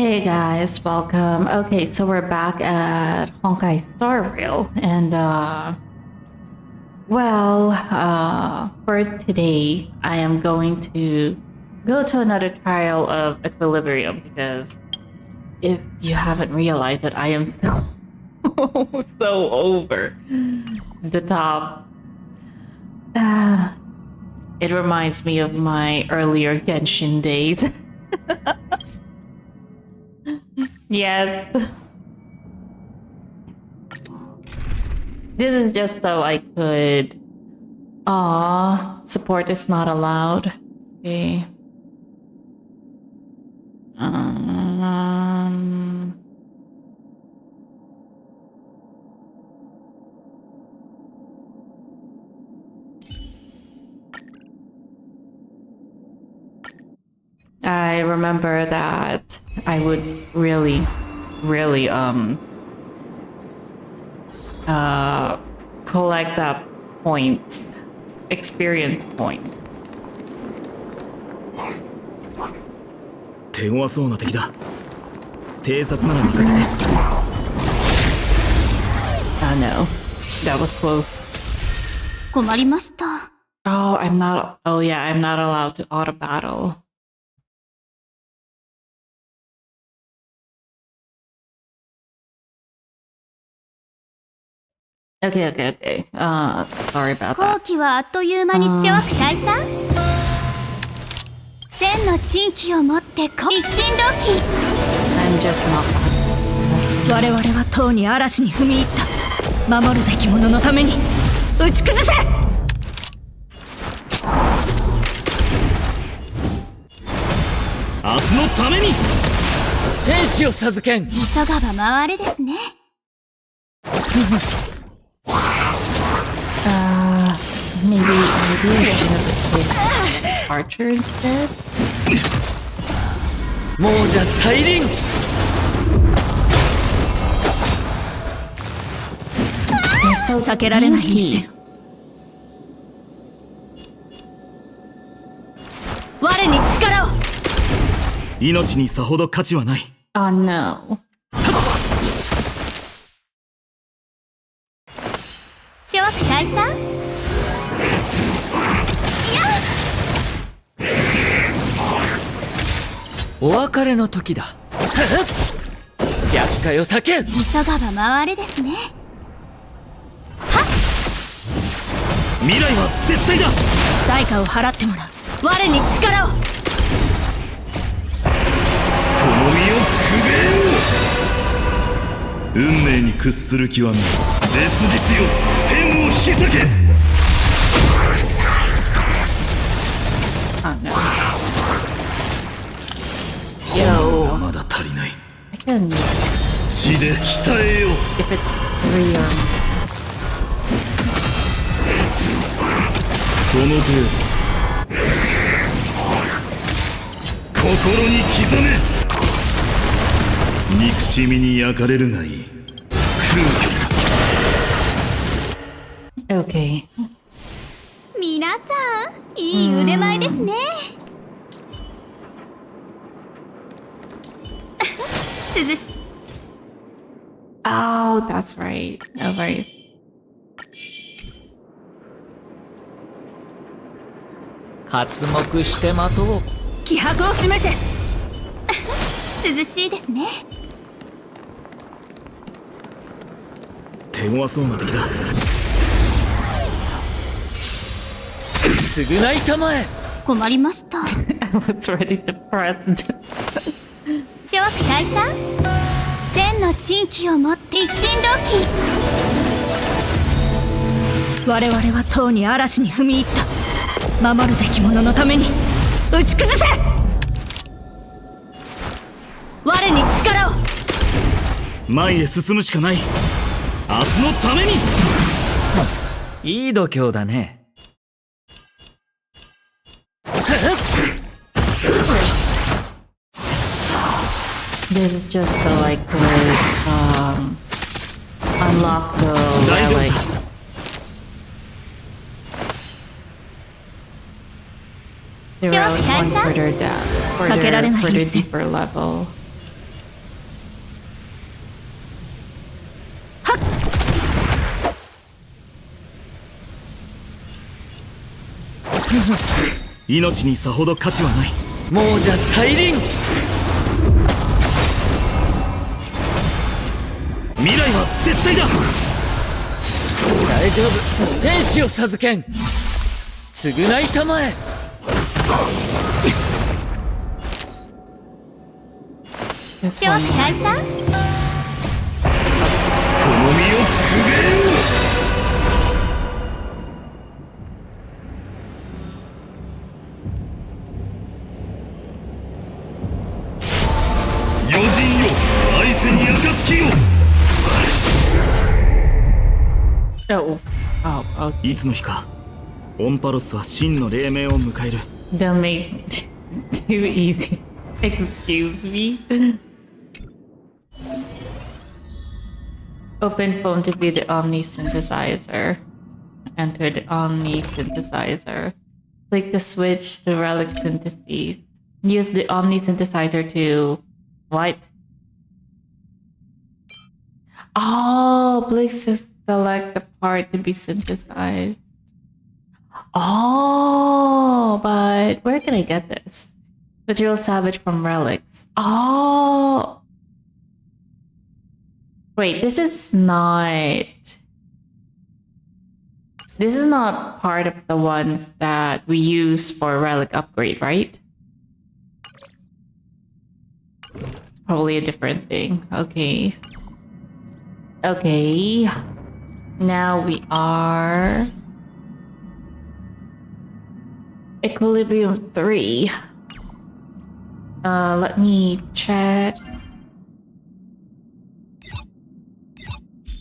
Hey guys, welcome. Okay, so we're back at Honkai Star Rail, and for today, I am going to go to another trial of Equilibrium because if you haven't realized it, I am so so over the top. It reminds me of my earlier Genshin days. Yes. This is just so I could... support is not allowed. Okay. I remember that I would really collect that points, experience point. 手強そうな敵だ。偵察なら任せて。No, that was close. 困りました。Oh, I'm not allowed to auto battle. Okay. Sorry about 後 that. 期はあっという間に諸悪退散。千の珍奇をもって一心同期。I'm just not. 我々はとうに嵐に踏み入った。守るべき者のために打ち崩せ。明日のために天使を授けん。急がば回れですね。Maybe I should have picked Archer instead. 亡者再臨。避けられない一戦。我に力を。命にさほど価値はない。Oh no. 諸悪退散。お別れの時だ。厄介を避けん。急がば回れですね。未来は絶対だ。代価を払ってもらう。我に力を。この身をくべよう。運命に屈する気はない。烈日よ、天を引き裂け。Oh no. Yo. まだ足りない。I can 血で鍛えよう。 if it's 3 or その程度。心に刻め。憎しみに焼かれるがいい。Okay. 皆さん、いい腕前ですね。涼し。Oh, that's right. Oh, right. 刮目して待とう。気迫を示せ。涼しいですね。手強そうな敵だ。償いたまえ。困りました。 I was ready to press. 諸悪退散。千の珍奇をもって一心同期。我々はとうに嵐に踏み入った。守るべき者のために打ち崩せ。我に力を。前へ進むしかない。明日のために。いい度胸だね。This is just so I could unlock the relic. The relic one further down, further deeper level. 命にさほど価値はない。亡者再臨。未来は絶対だ。大丈夫、天使を授けん。償いたまえ。This 諸 one. 大さん、この身をくべよ。余人よ、愛せに暁よ。 Oh. Oh, okay. いつの日かオンパロスは真の黎明を迎える。 Don't make it too easy. Excuse me. Open phone to be the Omni synthesizer. Enter the Omni synthesizer. Click the switch to relic synthesis. Use the Omni synthesizer to what? Oh, please select the part to be synthesized. Oh, but where can I get this? Material salvage from relics. Oh. Wait, this is not part of the ones that we use for relic upgrade, right? It's probably a different thing. Okay. Okay. Now we are Equilibrium 3. Let me check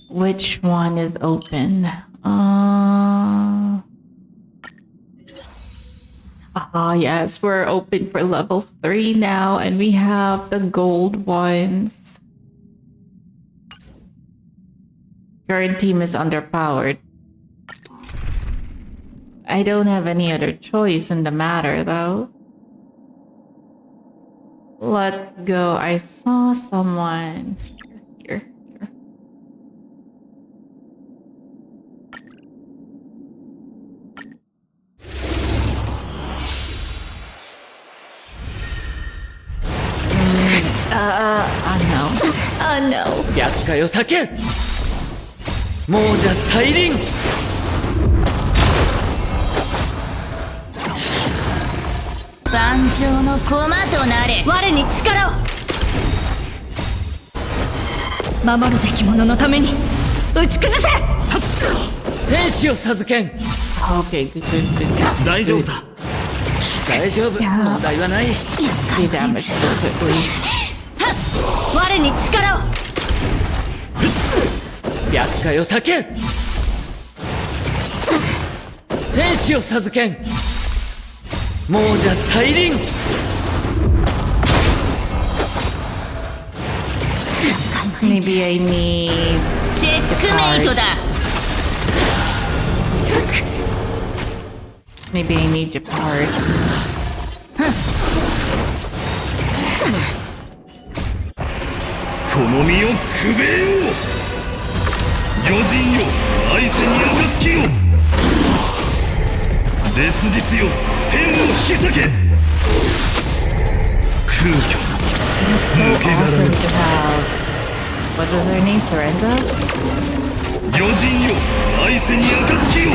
which one is open. Yes, we're open for level 3 now, and we have the gold ones. Current team is underpowered. I don't have any other choice in the matter, though. Let's go. I saw someone here. Oh no. 厄介を避け。亡者再臨。万丈の駒となれ。我に力を。守るべき者のために打ち崩せ。天使を授けん。 Okay, good. 大丈夫さ。大丈夫、いやー問題はない。 Be damaged so quickly. 我に力を。厄介を避け。天使を授けん。亡者再臨。 Maybe I need チェックメイトだ。 maybe I need your card. この身をくべよう。余人よ、愛せに暁よ。烈日よ、天を引き裂け。空虚 It's so 抜け殻 awesome to have. What was her name? Surrender? 余人よ、愛せに暁よ。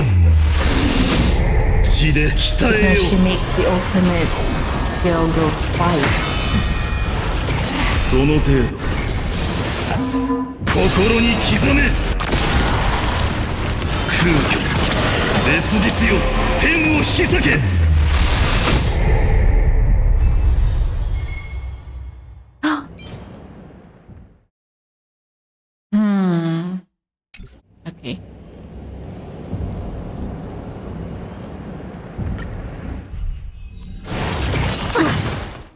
血で鍛え Does よ she make the ultimate skill go fight? その程度心に刻め。空虚烈日よ、天を引き裂け。Okay.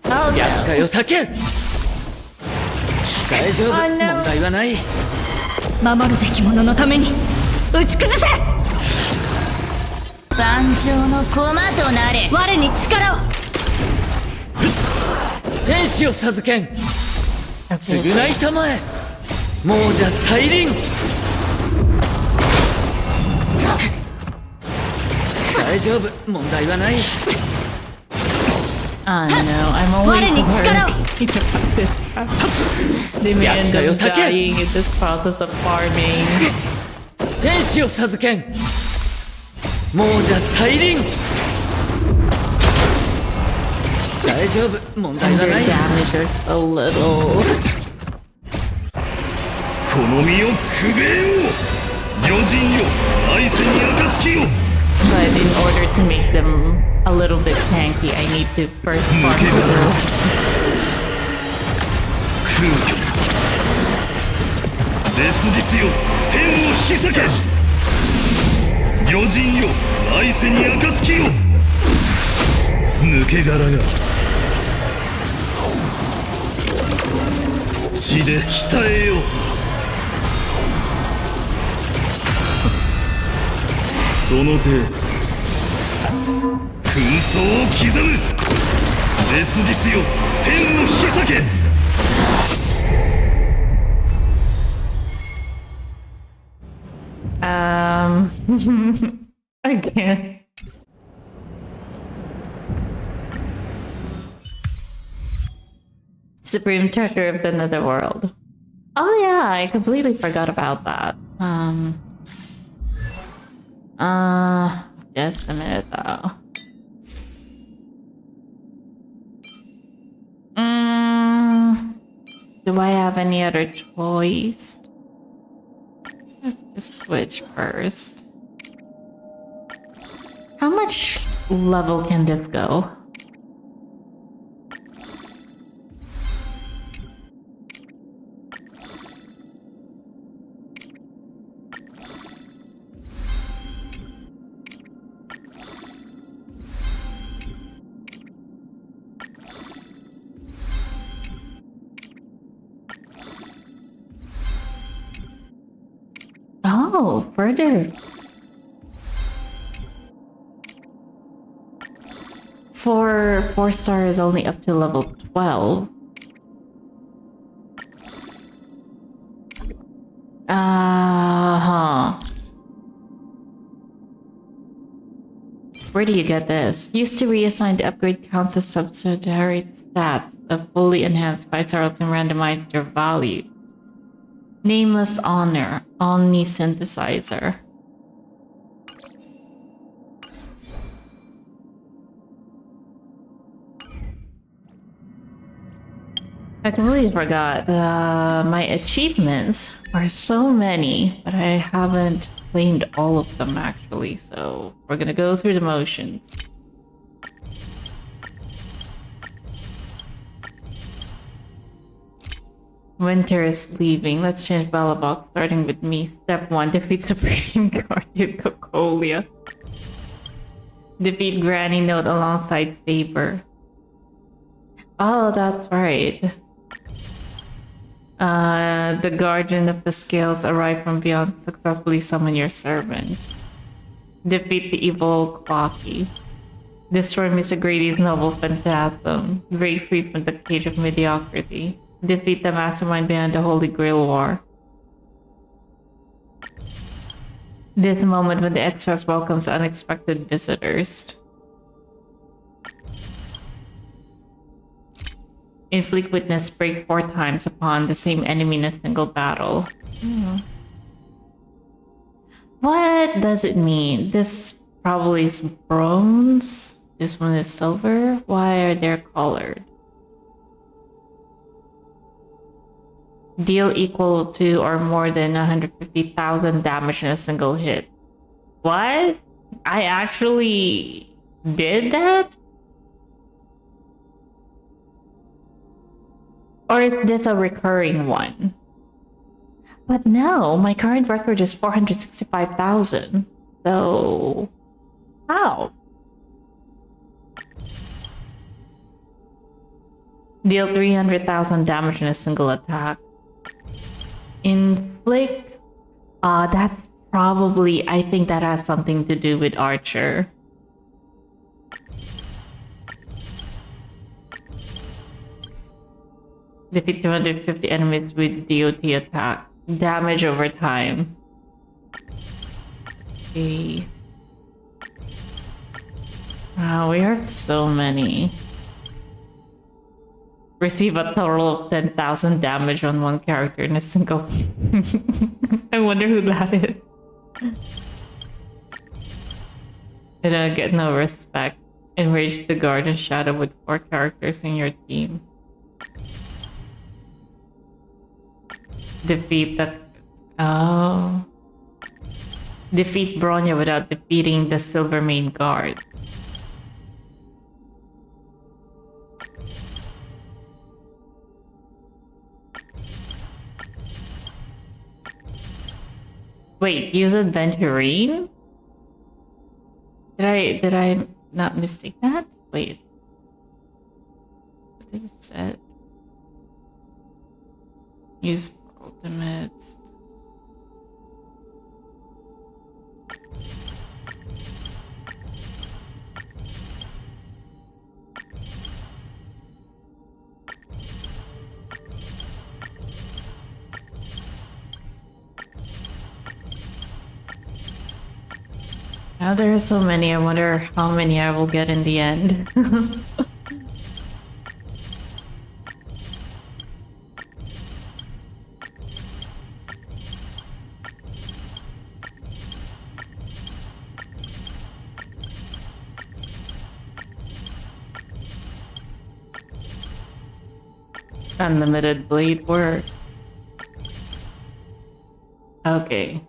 Oh 厄介を避け。大丈夫、 Oh, no. 問題はない。守るべき者のために打ち崩せ。万丈の駒となれ。我に力を。天使を授けん。 Okay. 償いたまえ。亡者再臨。大大丈夫、問題はない。 Oh no, I'm only What an worried about this. They may end up dying in this process of farming. 天使を授けん。亡者再臨。大丈夫、問題 And は their ない。 damage is so little. この身をくべよう。魚人よ、愛せに暁よ。 But in order to make them a little bit tanky, I need to first farm Okay. through. 空虚烈日よ、天を引き裂け。魚人よ、愛せに暁よ。抜け殻が血で鍛えよう。その程度紛争を刻む。烈日よ、天を引き裂け。I can't. Supreme treasure of the netherworld. Oh yeah, I completely forgot about that. Just a minute though. Do I have any other choice? Let's just switch first. How much level can this go? Oh, further. For 4-star is only up to level 12. Where do you get this? Used to reassign the upgrade counts as subsidiary stats of fully enhanced 5-star and randomize their value. Nameless Honor, Omni Synthesizer. I completely forgot. My achievements are so many, but I haven't claimed all of them actually, so we're gonna go through the motions. Winter is leaving. Let's change Bella Box, starting with me. Step 1, defeat Supreme Guardian Cocolia. Defeat Granny Note alongside Saber. Oh, that's right. The Guardian of the Scales arrive from beyond. Successfully summon your servant. Defeat the evil Clocky. Destroy Mr. Grady's noble phantasm. Break free from the cage of mediocrity. Defeat the mastermind behind the Holy Grail War. This moment when the Express welcomes unexpected visitors. Inflict witness break 4 times upon the same enemy in a single battle. What does it mean? This probably is bronze. This one is silver. Why are they colored? Deal equal to or more than 150,000 damage in a single hit. What? I actually did that? Or is this a recurring one? But no, my current record is 465,000. So, how? Deal 300,000 damage in a single attack. Inflict... that's probably... I think that has something to do with Archer. Defeat 250 enemies with DOT attack. Damage over time. Okay. Wow, we have so many. Receive a total of 10,000 damage on one character in a single. I wonder who that is. I don't get no respect. Enrage the guard and shadow with 4 characters in your team. Defeat the... Oh. Defeat Bronya without defeating the Silver Main Guard. Wait, use Adventurine? Did I not mistake that? Wait. What did it say? Use ultimates. Now there are so many, I wonder how many I will get in the end. Unlimited blade work. Okay.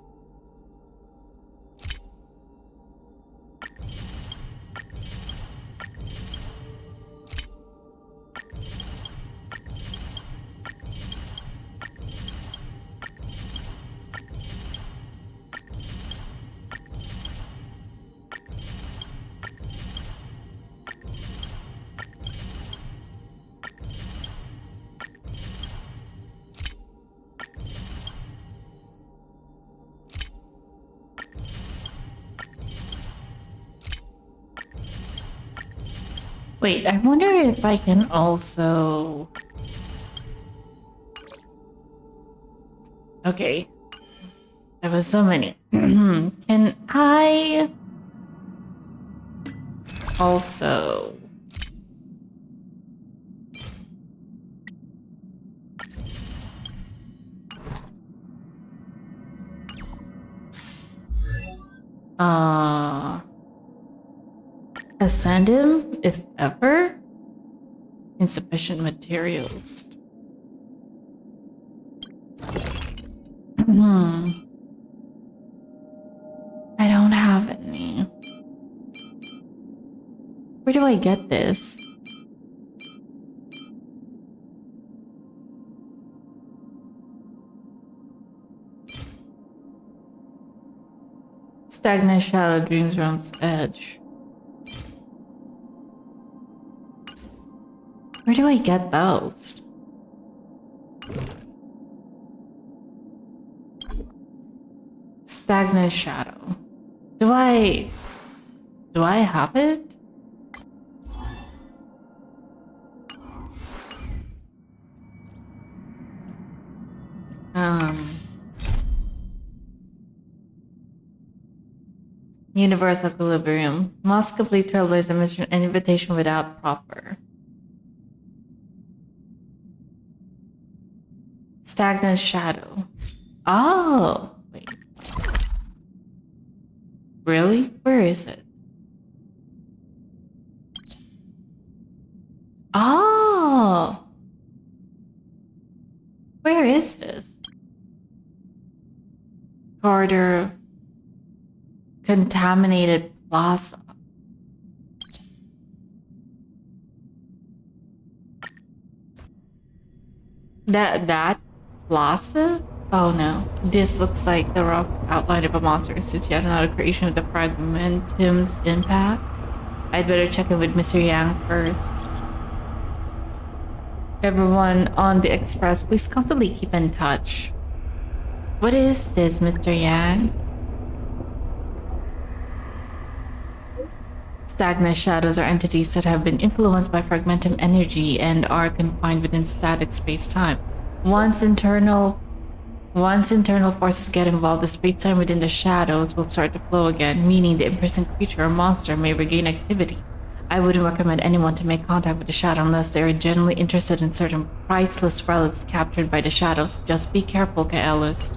Wait, I wonder if I can also... Okay. There was so many. Can I... also... ascend him, if ever? Insufficient materials. I don't have any. Where do I get this? Stagnant Shadow, Dreams Realm's Edge. Where do I get those? Stagnant Shadow. Do I have it? Universal Equilibrium. Must complete Trailblazer mission and invitation without proffer. Stagnant Shadow. Oh, wait. Really? Where is it? Oh! Where is this? Corridor. Contaminated Plaza. That Plaza? Oh no. This looks like the rough outline of a monster. It's yet another creation of the Fragmentum's impact. I'd better check in with Mr. Yang first. Everyone on the express, please constantly keep in touch. What is this, Mr. Yang? Stagnant shadows are entities that have been influenced by fragmentum energy and are confined within static space-time. Once internal forces get involved, the space-time within the shadows will start to flow again, meaning the imprisoned creature or monster may regain activity. I wouldn't recommend anyone to make contact with the shadow unless they are genuinely interested in certain priceless relics captured by the shadows. Just be careful, Kaelis.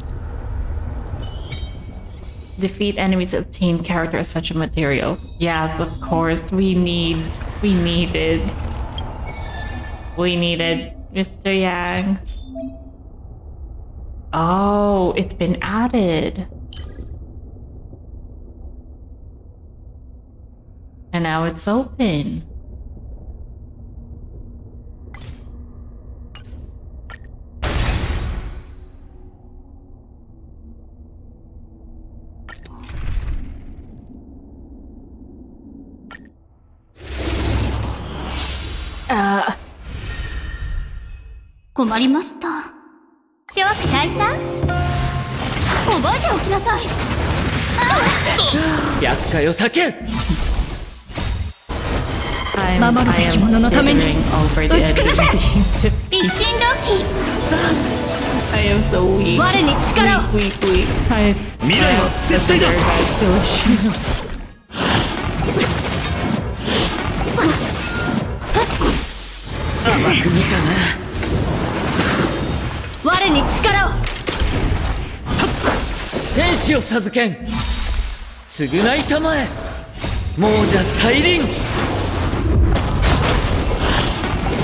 Defeat enemies to obtain character essential materials. Yes, of course. We need it. We need it, Mr. Yang. Oh, it's been added. And now it's open. Uh, 困りました。諸悪大佐、覚えておきなさい。厄介を避け。 I 守るべき者のために am over the edge 打ち崩せ of being 一心同期。 I am so weak. 我に力を Weak. I 未来は絶対だ。 甘く見たな。我に力を天使を授けん。償いたまえ。亡者再臨。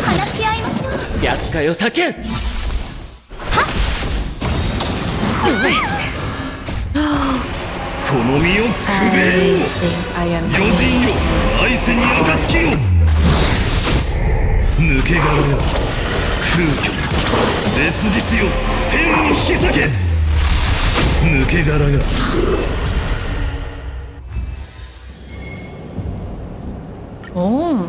話し合いましょう。厄介を避け。この身をくべよう。 I am 余人よ、愛せに暁を。抜け殻よ、空虚烈日よ、天を引き裂け。抜け殻が Oh.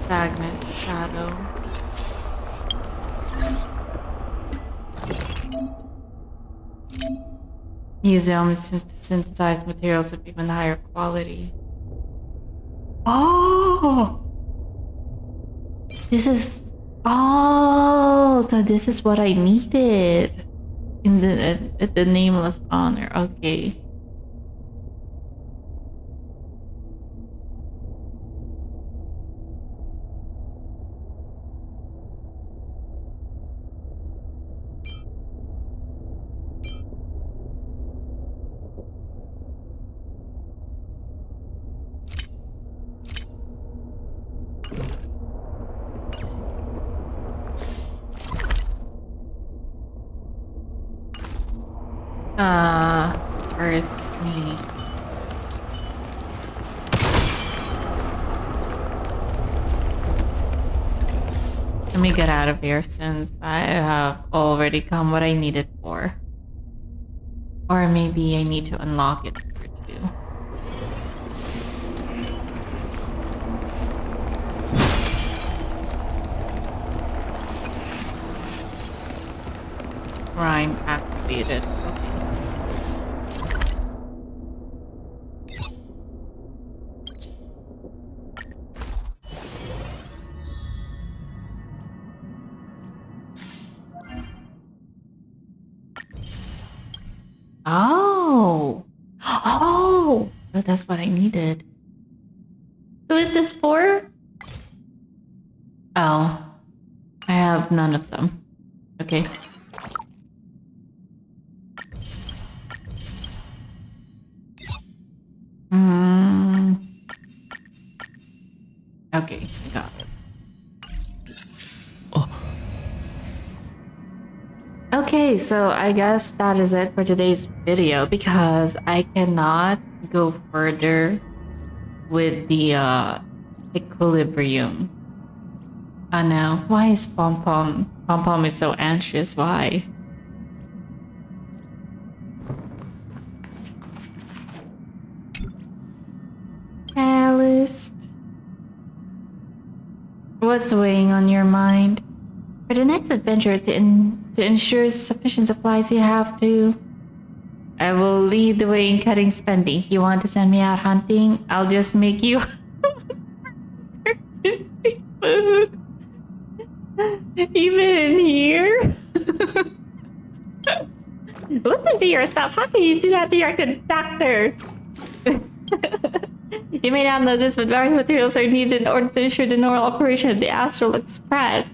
Stagnant shadow. Use elements to synthesize materials of even higher quality. Oh! This is... Oh! So this is what I needed. In the nameless honor. Okay. Where's me? Let me get out of here since I have already come what I needed for. Or maybe I need to unlock it for too. Prime activated. Okay. Oh! Oh! That's what I needed. Who is this for? Oh. I have none of them. Okay. Okay, got it. Okay, so I guess that is it for today's video because I cannot go further with the equilibrium. Oh no, why is Pom Pom? Pom Pom is so anxious, why? Alice. What's weighing on your mind? For the next adventure, to ensure sufficient supplies, you have to... I will lead the way in cutting spending. You want to send me out hunting? I'll just make you... food. Even in here? Listen to yourself. How can you do that to your conductor? You may not know this, but various materials are needed in order to ensure the normal operation of the Astral Express.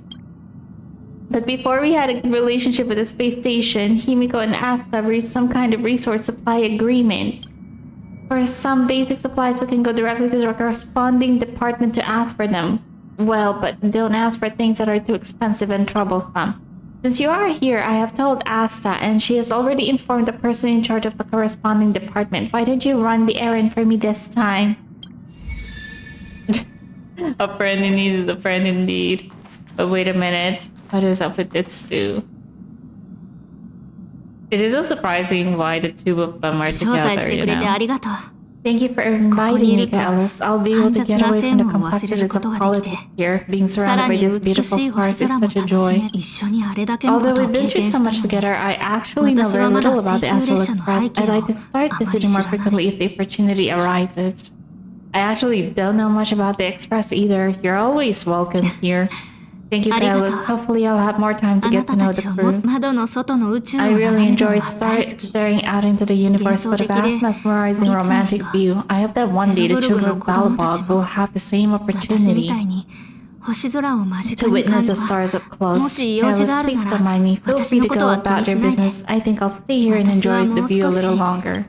But before we had a good relationship with the space station, Himiko and Asta reached some kind of resource supply agreement. For some basic supplies, we can go directly to the corresponding department to ask for them. Well, but don't ask for things that are too expensive and troublesome. Since you are here, I have told Asta, and she has already informed the person in charge of the corresponding department. Why don't you run the errand for me this time? A friend in need is a friend indeed. But wait a minute. What is up with Itsu? It is so surprising why the two of them are 招待し together, て you くれて know? ありがとう。 Thank you for inviting me, Alice. I'll be able to get away from the complexities of politics here. Being さ surrounded ら by に these 美 beautiful しい stars 星 is 空も such a 楽し joy. め、一緒にあれだけのこ Although とを we've 経 been 験 through し so たの much に。 together, I actually know 私 very はまだ little about the Astral 請求列車の Express. 背景 I'd like to を start あまり visiting 知 more らない。 frequently if the opportunity arises. I actually don't know much about the Express either. You're always welcome here. Thank you, ありがとう。 Alice. Hopefully I'll have more time to あな get た to know た the ちを crew. 窓の外の宇宙を I 眺 really める enjoy のは大好き。 staring out into the universe, but a vast, mesmerizing, romantic view. I hope that one day the children of Balbog will have the same 私み opportunity たいに星空を間近 to に感 witness じ the は stars up close. もし用事 Alice, がある please な don't ら mind me. Feel 私 free の to こと go は気 about に your しないで。 business. I think I'll stay here and 私は enjoy も the う view a 少し little longer.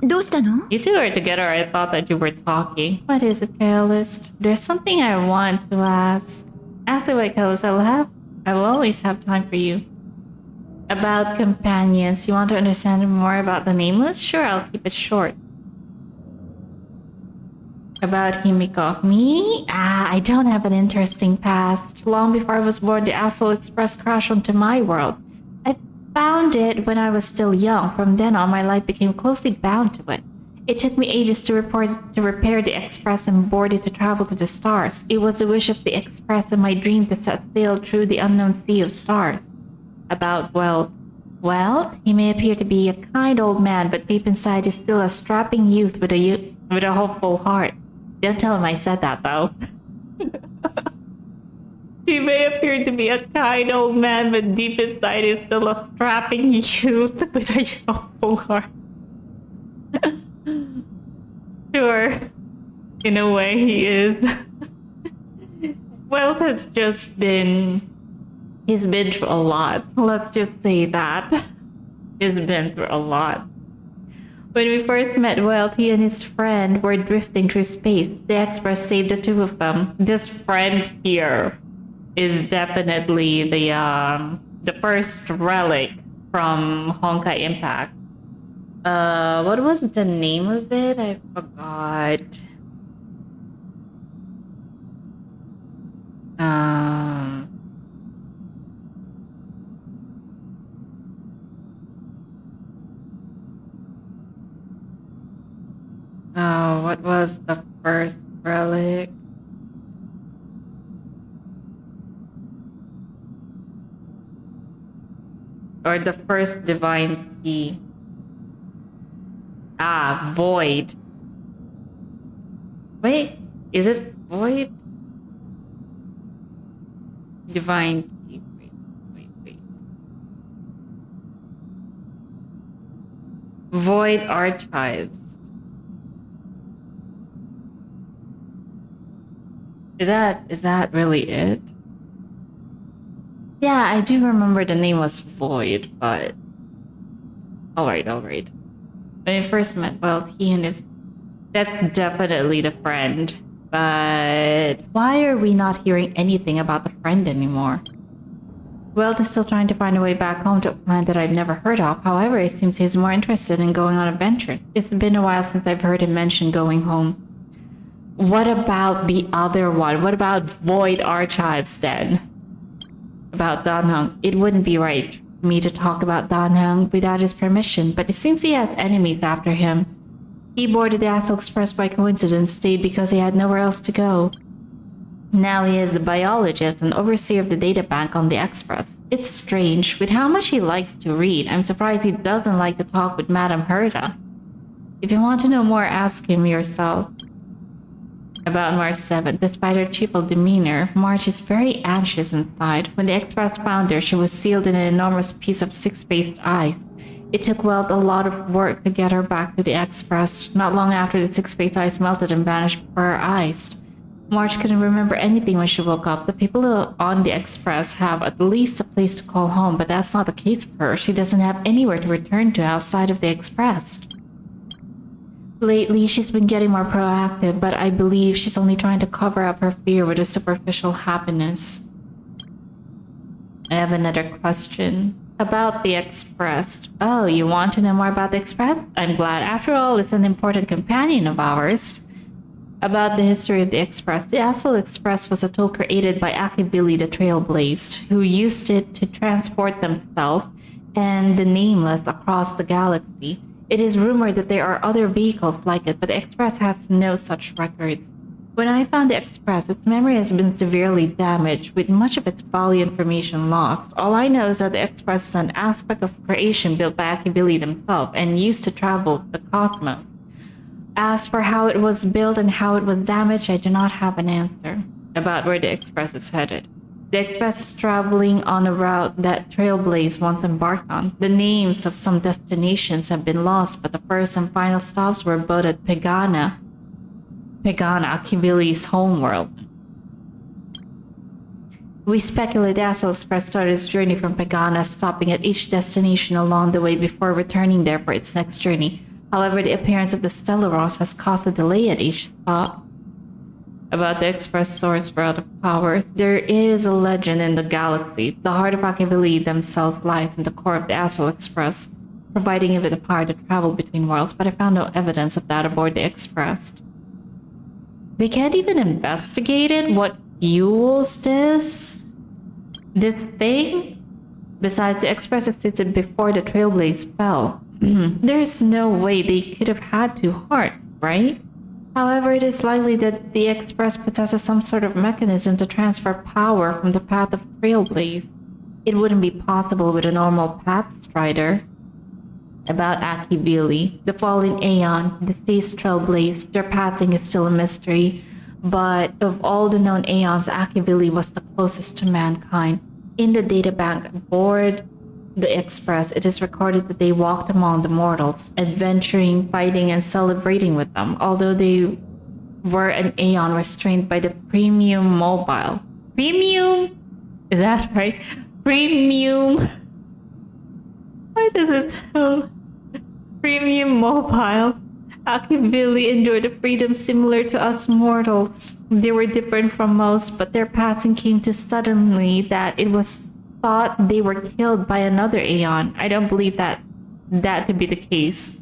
どうしたの？ You two are together. I thought that you were talking. What is it, Kaelis? There's something I want to ask. Ask away, Kaelis. I will always have time for you. About companions. You want to understand more about the Nameless? Sure, I'll keep it short. About Himiko. Me? I don't have an interesting past. Long before I was born, the Astral Express crashed onto my world. I found it when I was still young. From then on, my life became closely bound to it. It took me ages to repair the Express and board it to travel to the stars. It was the wish of the Express and my dream to set sail through the unknown sea of stars. About Welt. Welt? He may appear to be a kind old man, but deep inside is still a strapping youth with a hopeful heart. Don't tell him I said that, though. He may appear to be a kind old man, but deep inside is still a strapping youth with a hopeful heart. Sure. In a way, he is. Welt has just been... He's been through a lot. Let's just say that. He's been through a lot. When we first met Welt, he and his friend were drifting through space. The Express saved the two of them. This friend here is definitely the first relic from Honkai Impact. What was the name of it? I forgot. What was the first relic? Or the first divine key? Void. Wait, is it Void? Divine key. Wait. Void Archives. Is that really it? Yeah, I do remember the name was Void, but... Alright. When I first met Welt, he and his... That's definitely the friend. But... Why are we not hearing anything about the friend anymore? Welt is still trying to find a way back home to a planet that I've never heard of. However, it seems he's more interested in going on adventures. It's been a while since I've heard him mention going home. What about the other one? What about Void Archives then? About Danheng. It wouldn't be right for me to talk about Danheng without his permission, but it seems he has enemies after him. He boarded the Astral Express by coincidence, stayed because he had nowhere else to go. Now he is the biologist and overseer of the data bank on the Express. It's strange. With how much he likes to read, I'm surprised he doesn't like to talk with Madame Herta. If you want to know more, ask him yourself. About March 7th, despite her cheerful demeanor, March is very anxious inside. When the Express found her, she was sealed in an enormous piece of six-spaced ice. It took Welt a lot of work to get her back to the Express. Not long after, the six-spaced ice melted and vanished before her eyes. March couldn't remember anything when she woke up. The people on the Express have at least a place to call home, but that's not the case for her. She doesn't have anywhere to return to outside of the Express. Lately, she's been getting more proactive, but I believe she's only trying to cover up her fear with a superficial happiness. I have another question. About the Express. Oh, you want to know more about the Express? I'm glad. After all, it's an important companion of ours. About the history of the Express. The Astral Express was a tool created by Akivili the Trailblazed, who used it to transport themselves and the Nameless across the galaxy. It is rumored that there are other vehicles like it, but the Express has no such records. When I found the Express, its memory has been severely damaged, with much of its value information lost. All I know is that the Express is an aspect of creation built by Akivili themselves and used to travel the cosmos. As for how it was built and how it was damaged, I do not have an answer about where the Express is headed. The Express is traveling on a route that Trailblaze once embarked on. The names of some destinations have been lost, but the first and final stops were both at Pegana, Akivili's homeworld. We speculate the Astral Express started its journey from Pegana, stopping at each destination along the way before returning there for its next journey. However, the appearance of the Stellaros has caused a delay at each stop. About the Express source route of power, there is a legend in the galaxy. The heart of Akivili themselves lies in the core of the Astral Express, providing it with the power to travel between worlds, but I found no evidence of that aboard the Express. They can't even investigate it? What fuels this? This thing? Besides, the Express existed before the Trailblaze fell. There's no way they could have had two hearts, right? However, it is likely that the Express possesses some sort of mechanism to transfer power from the path of Trailblaze. It wouldn't be possible with a normal Path Strider. About Akivili, the fallen Aeon, the state's Trailblaze, their passing is still a mystery, but of all the known Aeons, Akivili was the closest to mankind. In the databank aboard the Express, it is recorded that they walked among the mortals, adventuring, fighting, and celebrating with them, although they were an Aeon restrained by the Premium Mobile. Premium? Is that right? Premium? Why does it so? Premium Mobile. Akivili enjoyed a freedom similar to us mortals. They were different from most, but their passing came too suddenly that it was thought they were killed by another Aeon. I don't believe that to be the case.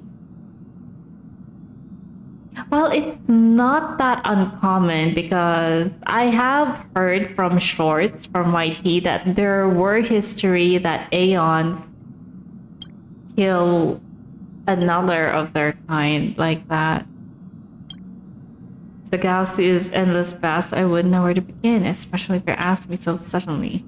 Well, it's not that uncommon because I have heard from shorts from YT that there were history that Aeons kill another of their kind like that. The galaxy is endless vast. I wouldn't know where to begin, especially if you asked me so suddenly.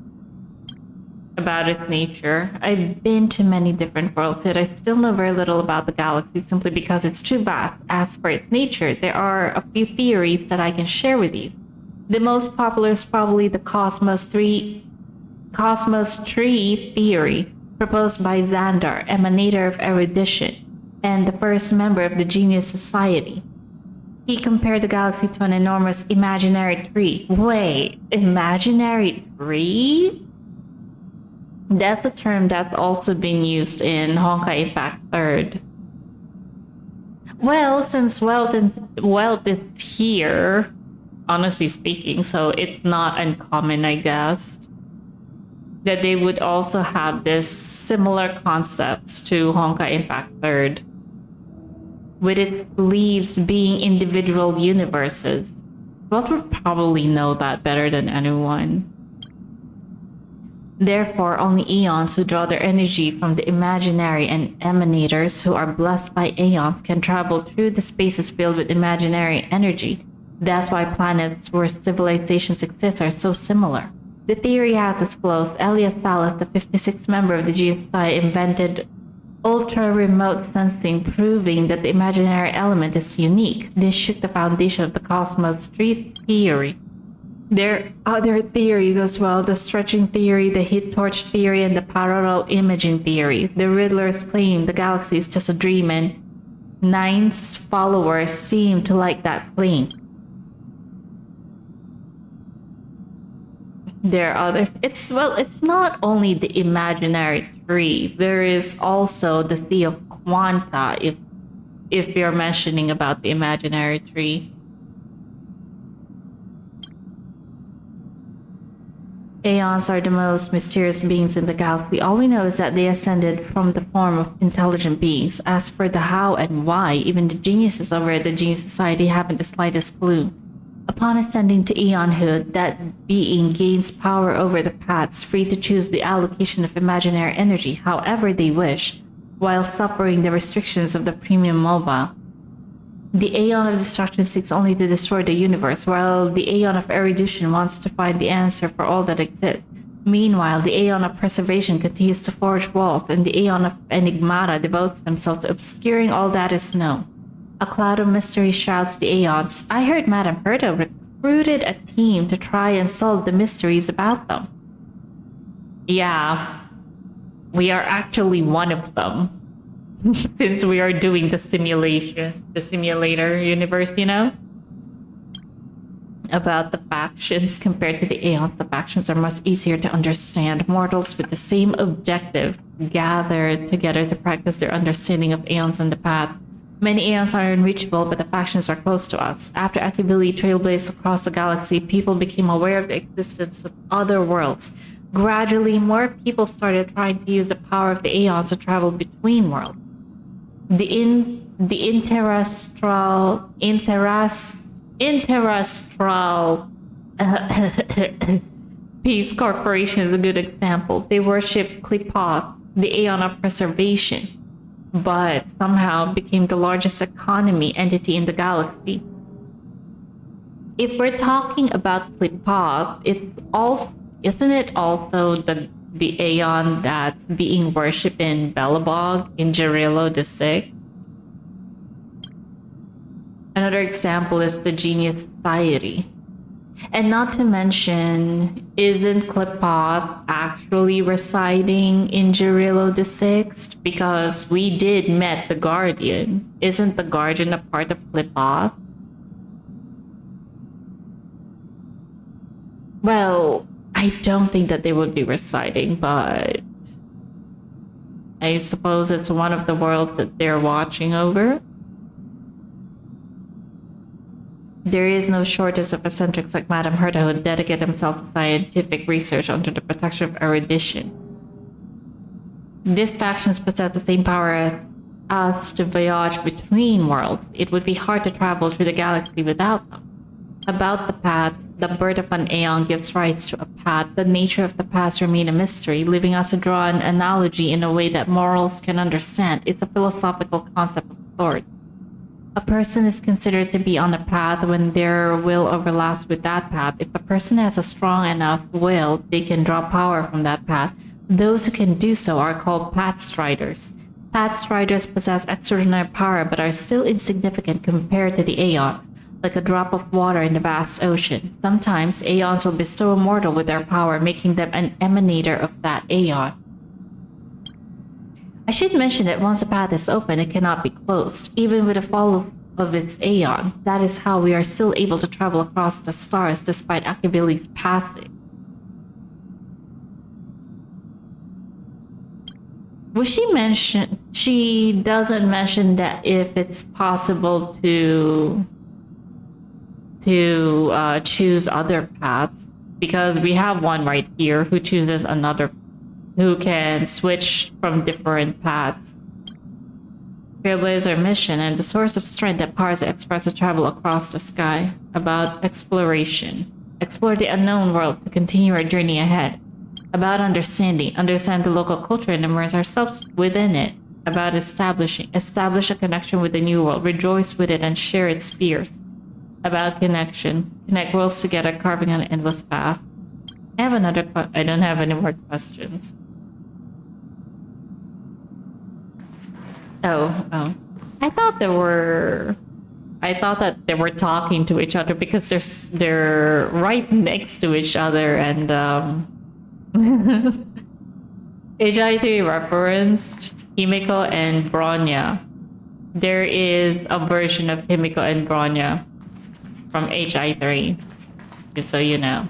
About its nature. I've been to many different worlds, yet I still know very little about the galaxy simply because it's too vast. As for its nature, there are a few theories that I can share with you. The most popular is probably the Cosmos Tree theory, proposed by Xandar, emanator of erudition, and the first member of the Genius Society. He compared the galaxy to an enormous imaginary tree. Wait, imaginary tree? That's a term that's also been used in Honkai Impact 3rd. Well, since wealth is here, honestly speaking, so it's not uncommon, I guess, that they would also have this similar concepts to Honkai Impact 3rd, with its leaves being individual universes. Wealth would probably know that better than anyone. Therefore, only Aeons who draw their energy from the imaginary and emanators who are blessed by Aeons can travel through the spaces filled with imaginary energy. That's why planets where civilizations exist are so similar. The theory has its flaws. Elias Salas, the 56th member of the GSI, invented ultra remote sensing, proving that the imaginary element is unique. This shook the foundation of the cosmos theory. There are other theories as well: the stretching theory, the heat torch theory, and the parallel imaging theory. The Riddlers claim the galaxy is just a dream, and Nine's followers seem to like that claim. There are other. It's not only the imaginary tree. There is also the sea of quanta. If you're mentioning about the imaginary tree. Aeons are the most mysterious beings in the galaxy. All we know is that they ascended from the form of intelligent beings. As for the how and why, even the geniuses over at the Genius Society haven't the slightest clue. Upon ascending to Aeonhood, that being gains power over the paths, free to choose the allocation of imaginary energy however they wish, while suffering the restrictions of the premium mobile. The Aeon of Destruction seeks only to destroy the universe, while the Aeon of Erudition wants to find the answer for all that exists. Meanwhile, the Aeon of Preservation continues to forge walls, and the Aeon of Enigmata devotes themselves to obscuring all that is known. A cloud of mystery shrouds the Aeons. I heard Madame Herta recruited a team to try and solve the mysteries about them. Yeah, we are actually one of them. Since we are doing the simulator universe, you know? About the factions compared to the Aeons, the factions are much easier to understand. Mortals with the same objective gather together to practice their understanding of Aeons and the path. Many Aeons are unreachable, but the factions are close to us. After Akibili trailblazed across the galaxy, people became aware of the existence of other worlds. Gradually, more people started trying to use the power of the Aeons to travel between worlds. The interastral Peace Corporation is a good example. They worship Klipoth, the Aeon of Preservation, but somehow became the largest economy entity in the galaxy. If we're talking about Klipoth, isn't it also the Aeon that's being worshipped in Belobog in Jarilo the Sixth? Another example is the Genius Society. And not to mention, isn't Klipoth actually residing in Jarilo the Sixth? Because we did met the Guardian. Isn't the Guardian a part of Klipoth? Well, I don't think that they would be residing, but I suppose it's one of the worlds that they're watching over. There is no shortage of eccentrics like Madame Herta who dedicate themselves to scientific research under the protection of erudition. These factions possess the same power as us to voyage between worlds. It would be hard to travel through the galaxy without them. About the path, the birth of an Aeon gives rise to a path. The nature of the paths remain a mystery, leaving us to draw an analogy in a way that mortals can understand. It's a philosophical concept of sorts. A person is considered to be on a path when their will overlaps with that path. If a person has a strong enough will, they can draw power from that path. Those who can do so are called pathstriders. Pathstriders possess extraordinary power but are still insignificant compared to the Aeons. Like a drop of water in the vast ocean. Sometimes Aeons will bestow a mortal with their power, making them an emanator of that Aeon. I should mention that once a path is open, it cannot be closed, even with the fall of its Aeon. That is how we are still able to travel across the stars despite Akibili's passing. Was she doesn't mention that if it's possible to choose other paths, because we have one right here who chooses another, who can switch from different paths. Trailblazer mission and the source of strength that powers the express to travel across the sky. About exploration. Explore the unknown world to continue our journey ahead. About understanding. Understand the local culture and immerse ourselves within it. About establish a connection with the new world. Rejoice with it and share its fears. About connection. Connect worlds together, carving an endless path. I don't have any more questions. Oh. I thought that they were talking to each other because they're right next to each other, and HI3 referenced Himiko and Bronya. There is a version of Himiko and Bronya from HI3, just so you know.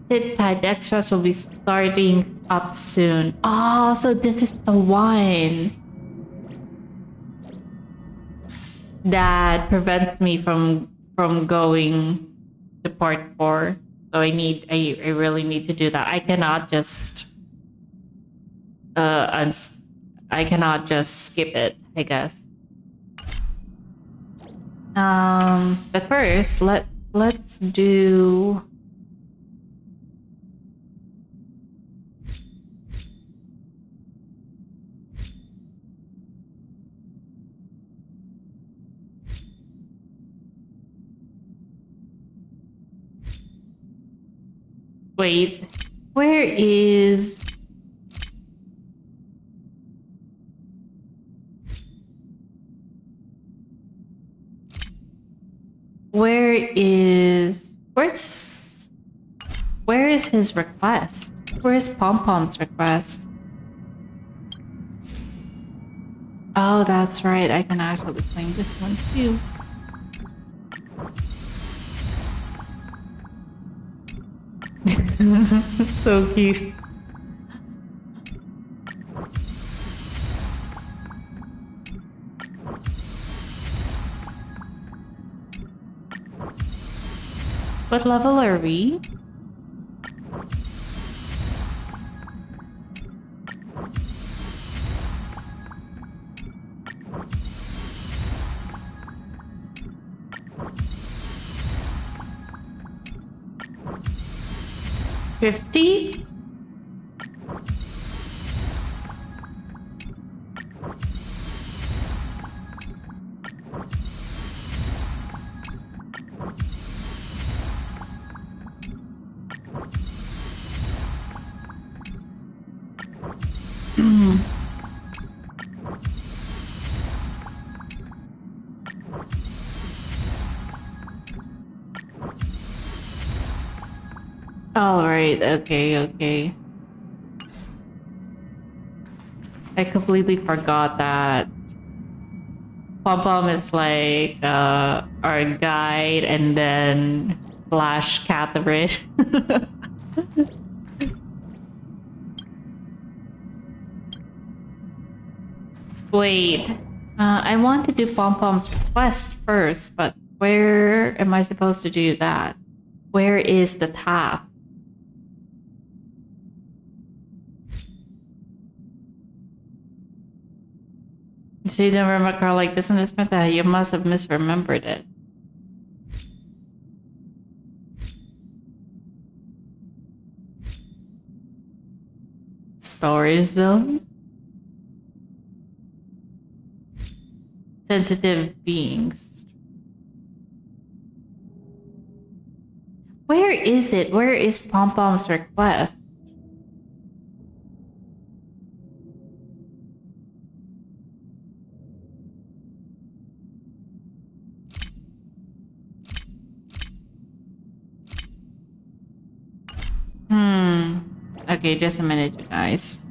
Sit tight, the extras will be starting up soon. Oh, so this is the one that prevents me from going to part 4. So I really need to do that. I cannot just skip it, I guess. But first, let's do. Wait, where is... Where is his request? Where is Pom Pom's request? Oh, that's right. I can actually claim this one too. So cute. What level are we? $50? Alright, okay. I completely forgot that Pom Pom is like our guide, and then Flash Catherine. Wait, I want to do Pom Pom's request first, but where am I supposed to do that? Where is the task? So you don't remember Carl like this and this, but that you must have misremembered it. Storage zone? Sensitive beings. Where is it? Where is Pom Pom's request? Okay, just a minute, you guys.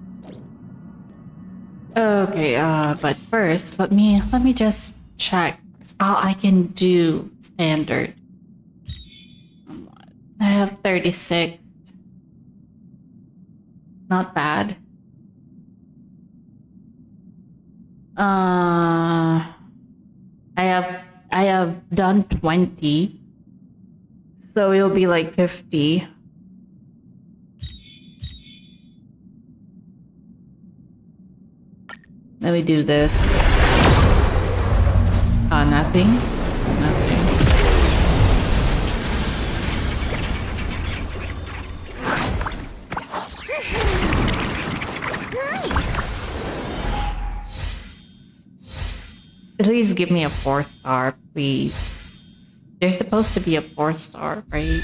Okay, but first, let me just check. Oh, I can do standard. I have 36. Not bad. I have done 20. So it'll be like 50. Let me do this. Nothing. At least give me a 4-star, please. There's supposed to be a 4-star, right?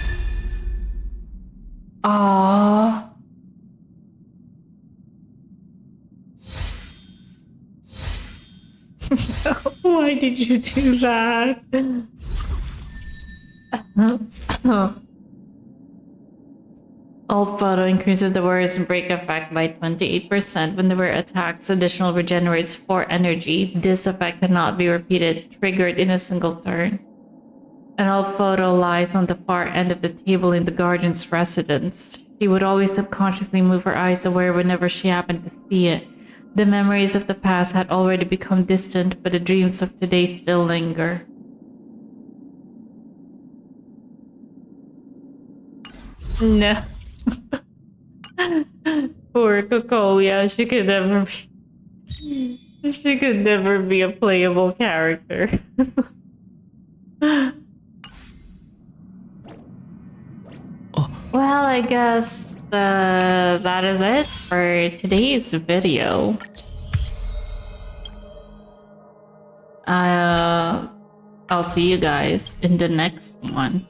Aww. Why did you do that? Alt photo increases the warrior's break effect by 28% when the warrior attacks. Additional regenerates 4 energy. This effect cannot be repeated, triggered in a single turn. An alt photo lies on the far end of the table in the guardian's residence. She would always subconsciously move her eyes away whenever she happened to see it. The memories of the past had already become distant, but the dreams of today still linger. No. Poor Cocolia, she could never be a playable character. Well, I guess that is it for today's video. I'll see you guys in the next one.